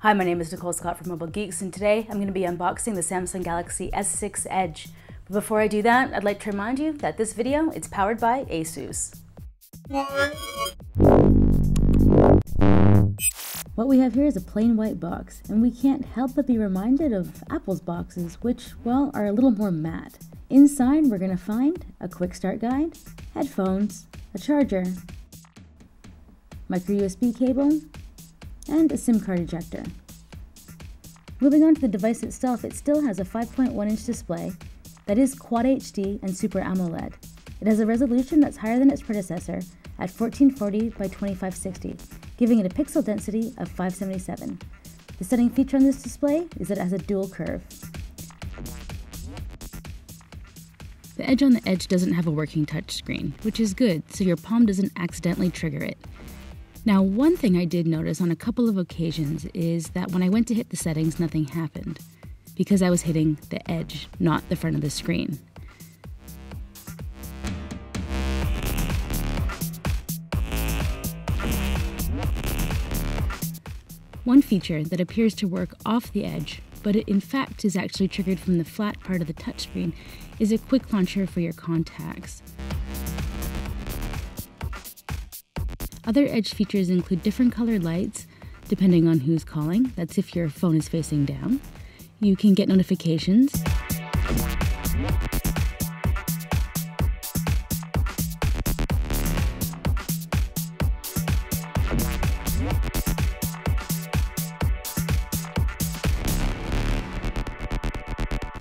Hi, my name is Nicole Scott from Mobile Geeks, and today I'm going to be unboxing the Samsung Galaxy S6 Edge. But before I do that, I'd like to remind you that this video is powered by ASUS. What we have here is a plain white box, and we can't help but be reminded of Apple's boxes, which, well, are a little more matte. Inside, we're going to find a quick start guide, headphones, a charger, micro USB cable, and a SIM card ejector. Moving on to the device itself, it still has a 5.1-inch display that is Quad HD and Super AMOLED. It has a resolution that's higher than its predecessor at 1440 by 2560, giving it a pixel density of 577. The stunning feature on this display is that it has a dual curve. The Edge on the Edge doesn't have a working touchscreen, which is good, so your palm doesn't accidentally trigger it. Now, one thing I did notice on a couple of occasions is that when I went to hit the settings, nothing happened, because I was hitting the edge, not the front of the screen. One feature that appears to work off the edge, but it in fact is actually triggered from the flat part of the touchscreen, is a quick launcher for your contacts. Other Edge features include different colored lights, depending on who's calling. That's if your phone is facing down. You can get notifications.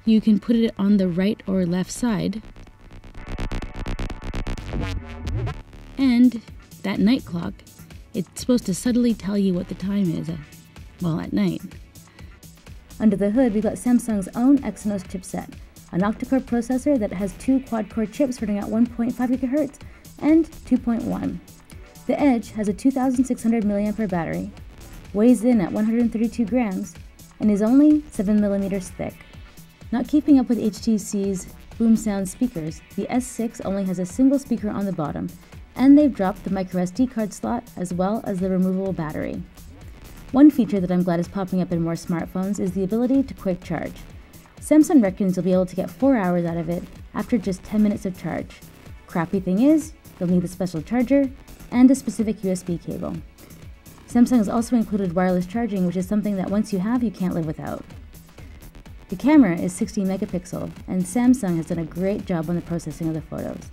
You can put it on the right or left side. And that night clock, it's supposed to subtly tell you what the time is, at night. Under the hood, we've got Samsung's own Exynos chipset, an octa-core processor that has two quad-core chips running at 1.5 GHz and 2.1. The Edge has a 2,600 mAh battery, weighs in at 132 grams, and is only 7 millimeters thick. Not keeping up with HTC's Boom Sound speakers, the S6 only has a single speaker on the bottom, and they've dropped the microSD card slot as well as the removable battery. One feature that I'm glad is popping up in more smartphones is the ability to quick charge. Samsung reckons you'll be able to get 4 hours out of it after just 10 minutes of charge. Crappy thing is, you'll need a special charger and a specific USB cable. Samsung has also included wireless charging, which is something that once you have, you can't live without. The camera is 16 megapixel, and Samsung has done a great job on the processing of the photos.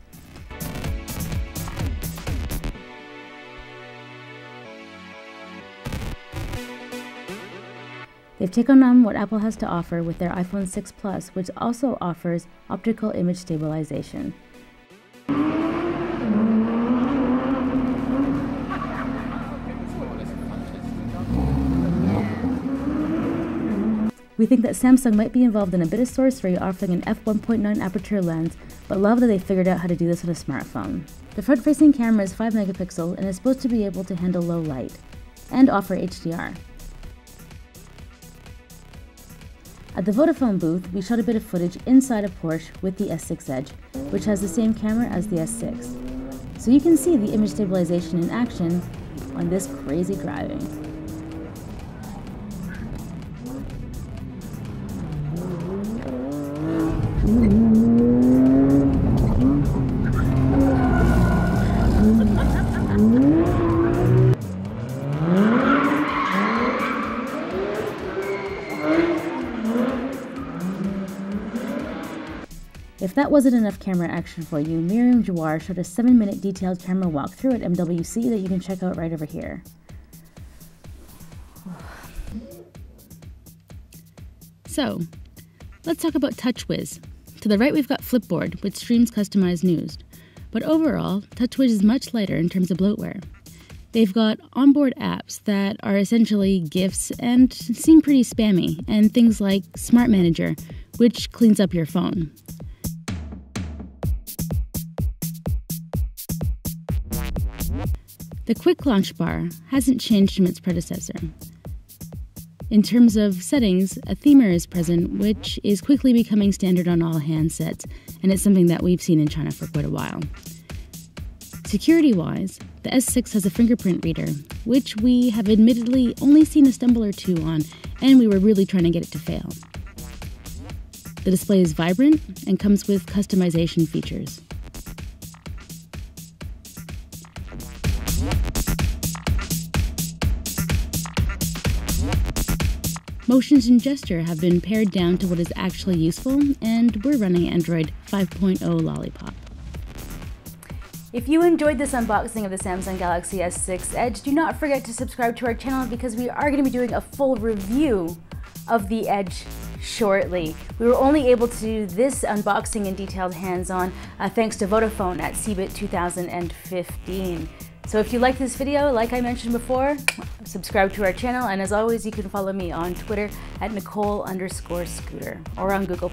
They've taken on what Apple has to offer with their iPhone 6 Plus, which also offers optical image stabilization. We think that Samsung might be involved in a bit of sorcery, offering an f1.9 aperture lens, but love that they figured out how to do this on a smartphone. The front-facing camera is 5 megapixel and is supposed to be able to handle low light and offer HDR. At the Vodafone booth, we shot a bit of footage inside a Porsche with the S6 Edge, which has the same camera as the S6. So you can see the image stabilization in action on this crazy driving. If that wasn't enough camera action for you, Miriam Jawar showed a 7-minute detailed camera walkthrough at MWC that you can check out right over here. So, let's talk about TouchWiz. To the right we've got Flipboard, which streams customized news. But overall, TouchWiz is much lighter in terms of bloatware. They've got onboard apps that are essentially GIFs and seem pretty spammy, and things like Smart Manager, which cleans up your phone. The quick launch bar hasn't changed from its predecessor. In terms of settings, a themer is present, which is quickly becoming standard on all handsets, and it's something that we've seen in China for quite a while. Security-wise, the S6 has a fingerprint reader, which we have admittedly only seen a stumble or two on, and we were really trying to get it to fail. The display is vibrant and comes with customization features. Motions and gesture have been pared down to what is actually useful, and we're running Android 5.0 Lollipop. If you enjoyed this unboxing of the Samsung Galaxy S6 Edge, do not forget to subscribe to our channel because we are going to be doing a full review of the Edge shortly. We were only able to do this unboxing and detailed hands-on thanks to Vodafone at CeBIT 2015. So if you like this video, like I mentioned before, subscribe to our channel, and as always, you can follow me on Twitter at Nicole_Scooter or on Google+.